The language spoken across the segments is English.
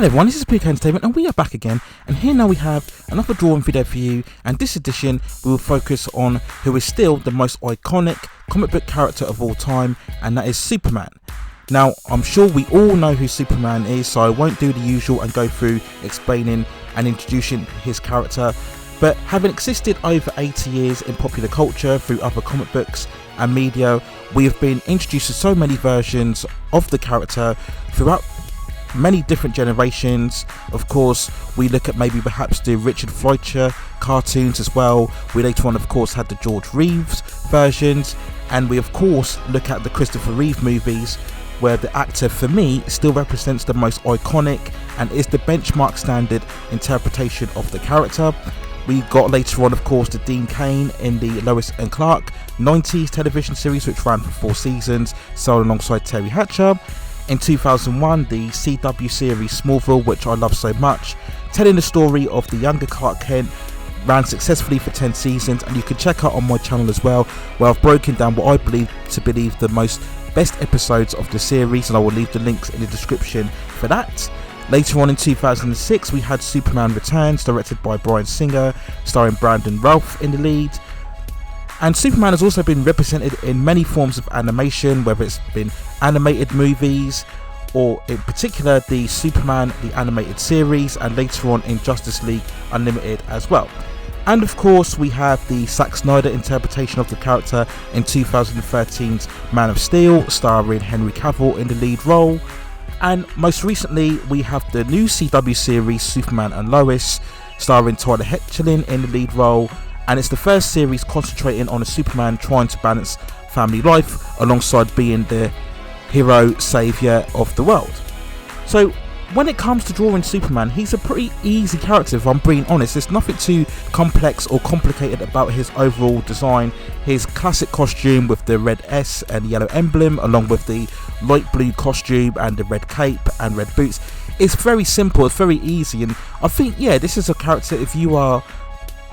Hello everyone, this is PK Entertainment and we are back again, and here now we have another drawing video for you, and this edition we will focus on who is still the most iconic comic book character of all time, and that is Superman. Now I'm sure we all know who Superman is, so I won't do the usual and go through explaining and introducing his character, but having existed over 80 years in popular culture through other comic books and media, we have been introduced to so many versions of the character throughout many different generations. Of course, we look at maybe perhaps the Richard Fleischer cartoons as well. We later on of course had the George Reeves versions, and we of course look at the Christopher Reeve movies, where the actor for me still represents the most iconic and is the benchmark standard interpretation of the character. We got later on of course the Dean Cain in the Lois and Clark 90s television series, which ran for 4 seasons, starring alongside Terry Hatcher. In 2001, the CW series Smallville, which I love so much, telling the story of the younger Clark Kent, ran successfully for 10 seasons, and you can check out on my channel as well, where I've broken down what I believe the best episodes of the series, and I will leave the links in the description for that. Later on in 2006, we had Superman Returns, directed by Bryan Singer, starring Brandon Routh in the lead. And Superman has also been represented in many forms of animation, whether it's been animated movies, or in particular the Superman the animated series, and later on in Justice League Unlimited as well. And of course we have the Zack Snyder interpretation of the character in 2013's Man of Steel, starring Henry Cavill in the lead role. And most recently we have the new CW series Superman and Lois, starring Tyler Hoechlin in the lead role. And it's the first series concentrating on a Superman trying to balance family life alongside being the hero saviour of the world. So when it comes to drawing Superman, he's a pretty easy character, if I'm being honest. There's nothing too complex or complicated about his overall design. His classic costume with the red S and yellow emblem, along with the light blue costume and the red cape and red boots, it's very simple, it's very easy. And I think, yeah, this is a character, if you are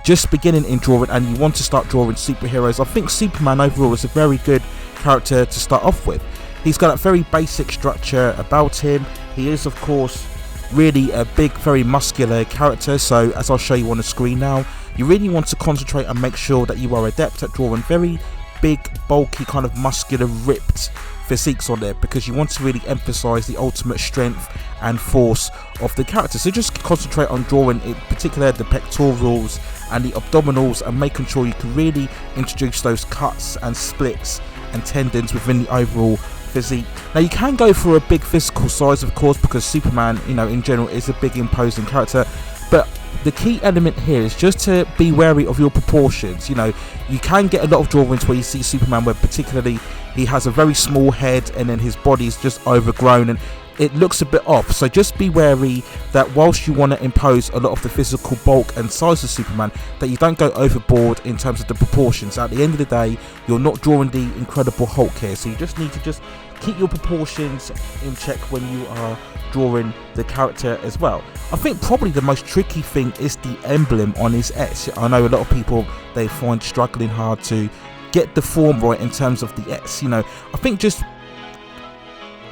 just beginning in drawing and you want to start drawing superheroes, I think Superman overall is a very good character to start off with. He's got a very basic structure about him. He is of course really a big, very muscular character, so as I'll show you on the screen now, you really want to concentrate and make sure that you are adept at drawing very big, bulky, kind of muscular, ripped physiques on there, because you want to really emphasize the ultimate strength and force of the character. So just concentrate on drawing in particular the pectorals and the abdominals, and making sure you can really introduce those cuts and splits and tendons within the overall physique. Now you can go for a big physical size of course, because Superman, you know, in general is a big imposing character, but the key element here is just to be wary of your proportions. You know, you can get a lot of drawings where you see Superman where particularly he has a very small head and then his body is just overgrown and it looks a bit off. So just be wary that whilst you want to impose a lot of the physical bulk and size of Superman, that you don't go overboard in terms of the proportions. At the end of the day, you're not drawing the Incredible Hulk here, so you just need to just keep your proportions in check when you are drawing the character as well. I think probably the most tricky thing is the emblem on his S. I know a lot of people, they find struggling hard to get the form right in terms of the S. You know, I think just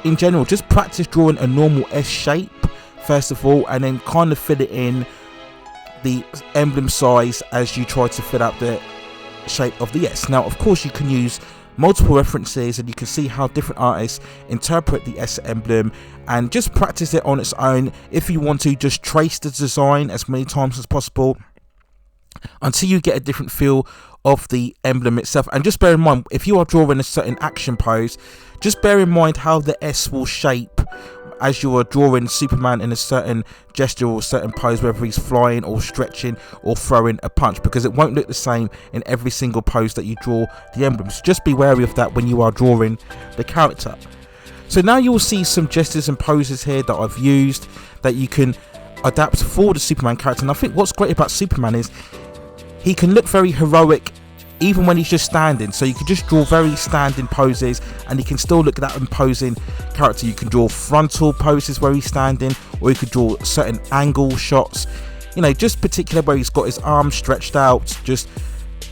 in general, just practice drawing a normal S shape first of all, and then kind of fill it in the emblem size as you try to fill out the shape of the S. Now of course you can use multiple references and you can see how different artists interpret the S emblem, and just practice it on its own. If you want to, just trace the design as many times as possible until you get a different feel of the emblem itself. And just bear in mind, if you are drawing a certain action pose, just bear in mind how the S will shape as you are drawing Superman in a certain gesture or certain pose, whether he's flying or stretching or throwing a punch, because it won't look the same in every single pose that you draw the emblem. So just be wary of that when you are drawing the character. So now you will see some gestures and poses here that I've used that you can adapt for the Superman character. And I think what's great about Superman is he can look very heroic even when he's just standing, so you can just draw very standing poses and he can still look at that imposing character. You can draw frontal poses where he's standing, or you could draw certain angle shots, you know, just particular where he's got his arms stretched out, just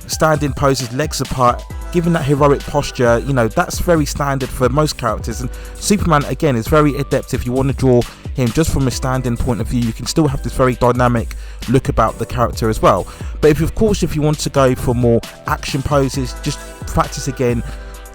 standing poses, legs apart. giving that heroic posture, you know, that's very standard for most characters. And Superman, again, is very adept. If you want to draw him just from a standing point of view, you can still have this very dynamic look about the character as well. But if you want to go for more action poses, just practice again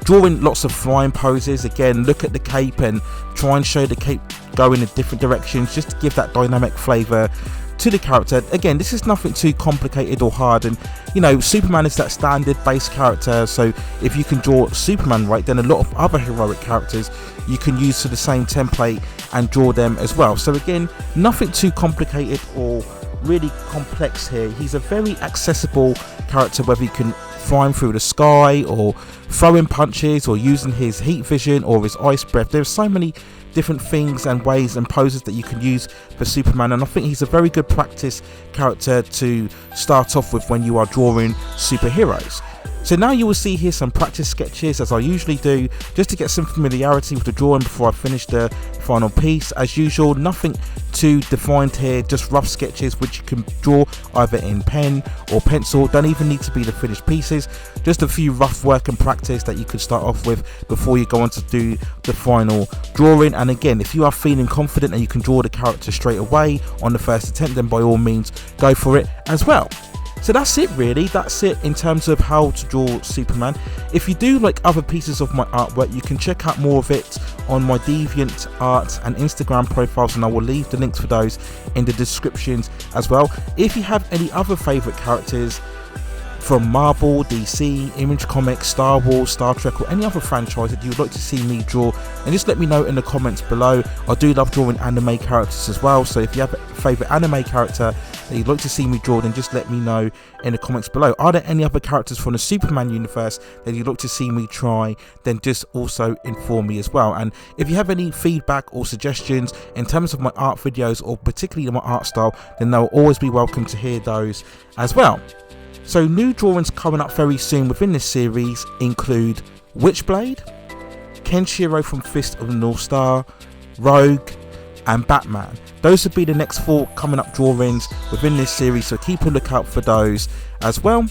drawing lots of flying poses. Again, look at the cape and try and show the cape going in different directions, just to give that dynamic flavor to the character. Again, this is nothing too complicated or hard, and you know, Superman is that standard base character, so if you can draw Superman right, then a lot of other heroic characters you can use to the same template and draw them as well. So again, nothing too complicated or really complex here. He's a very accessible character, whether you can fly him through the sky or throwing punches or using his heat vision or his ice breath. There's so many different things and ways and poses that you can use for Superman, and I think he's a very good practice character to start off with when you are drawing superheroes. So now you will see here some practice sketches, as I usually do, just to get some familiarity with the drawing before I finish the final piece. As usual, nothing too defined here, just rough sketches which you can draw either in pen or pencil. Don't even need to be the finished pieces, just a few rough work and practice that you could start off with before you go on to do the final drawing. And again, if you are feeling confident and you can draw the character straight away on the first attempt, then by all means go for it as well. So that's it really, that's it in terms of how to draw Superman. If you do like other pieces of my artwork, you can check out more of it on my Deviant art and Instagram profiles, and I will leave the links for those in the descriptions as well. If you have any other favourite characters from Marvel, DC, Image Comics, Star Wars, Star Trek, or any other franchise that you would like to see me draw, and just let me know in the comments below. I do love drawing anime characters as well, so if you have a favourite anime character that you'd like to see me draw, then just let me know in the comments below. Are there any other characters from the Superman universe that you'd like to see me try, then just also inform me as well. And if you have any feedback or suggestions in terms of my art videos, or particularly my art style, then they'll always be welcome to hear those as well. So new drawings coming up very soon within this series include Witchblade, Kenshiro from Fist of the North Star, Rogue, and Batman. Those would be the next 4 coming up drawings within this series, so keep a lookout for those as well.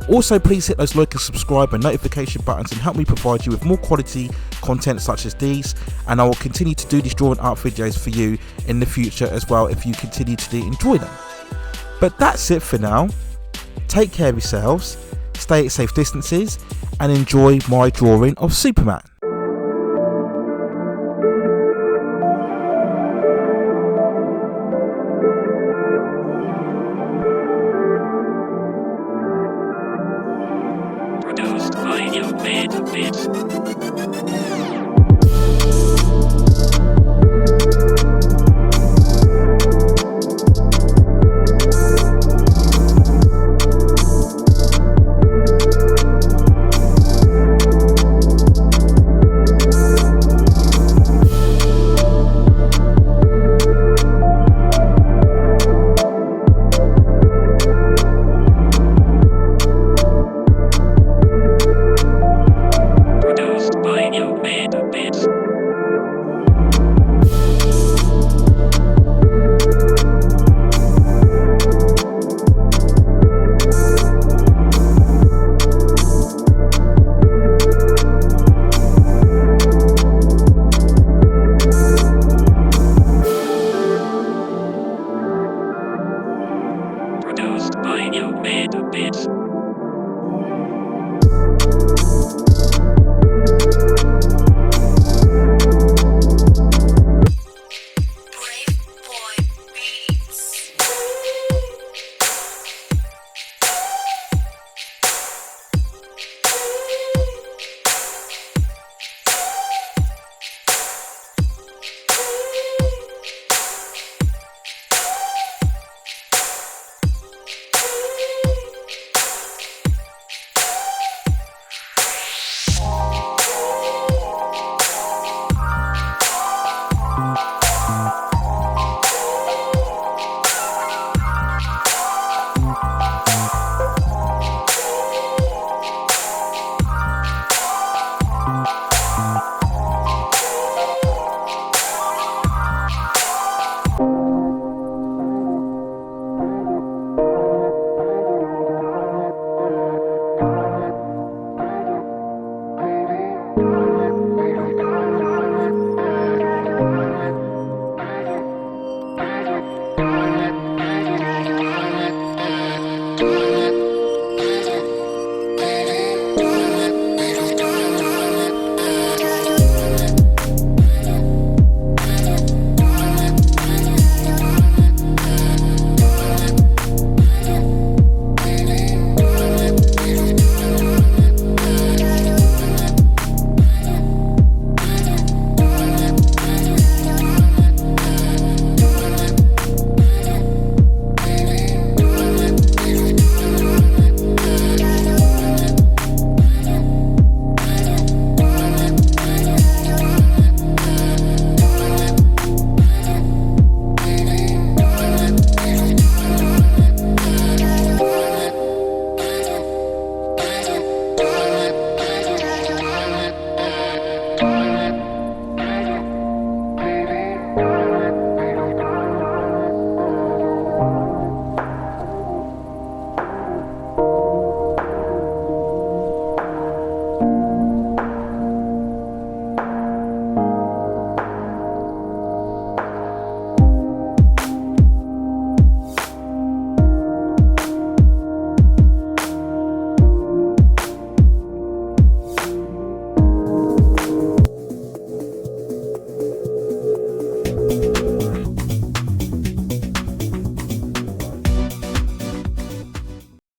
Also, please hit those like and subscribe and notification buttons and help me provide you with more quality content such as these, and I will continue to do these drawing art videos for you in the future as well if you continue to enjoy them. But that's it for now. Take care of yourselves, stay at safe distances, and enjoy my drawing of Superman. Produced by Untitled Chapter. Produced by Beatz.